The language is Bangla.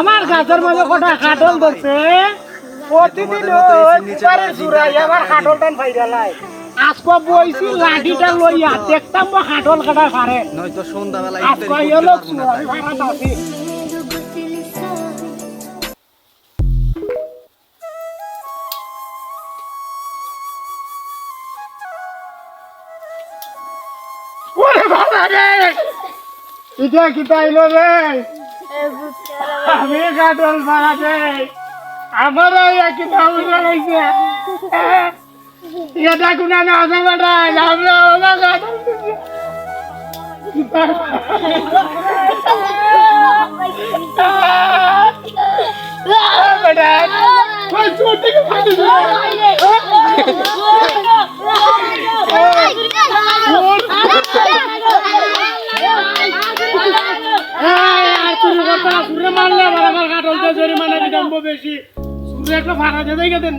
আমার গাছের মধ্যে কটা কাটল ধরছে প্রতিদিন পারে চুরাই আমার কাটল টান ফাইরালাই আজকে বইছি লাঠিটা লইয়া দেখতাম কাটল কাটা পারে নয়তো সন্ধ্যাবেলা আজকে এলো চুরাই ভাড়া দাসি ওরে বাবা রে এটা কি তাইলো রে আমি কাটল ভাড়া দে আমার একই ধাউরা রয়েছে এটা কোনা না আছে বেটা আমরা ওলা কাটল বেটা কই ছোট কে ফাটি সুরে মারলে আমার কাটলটা জরিমানা দিতাম বেশি সুরে একটা ভাড়া দিয়ে দেন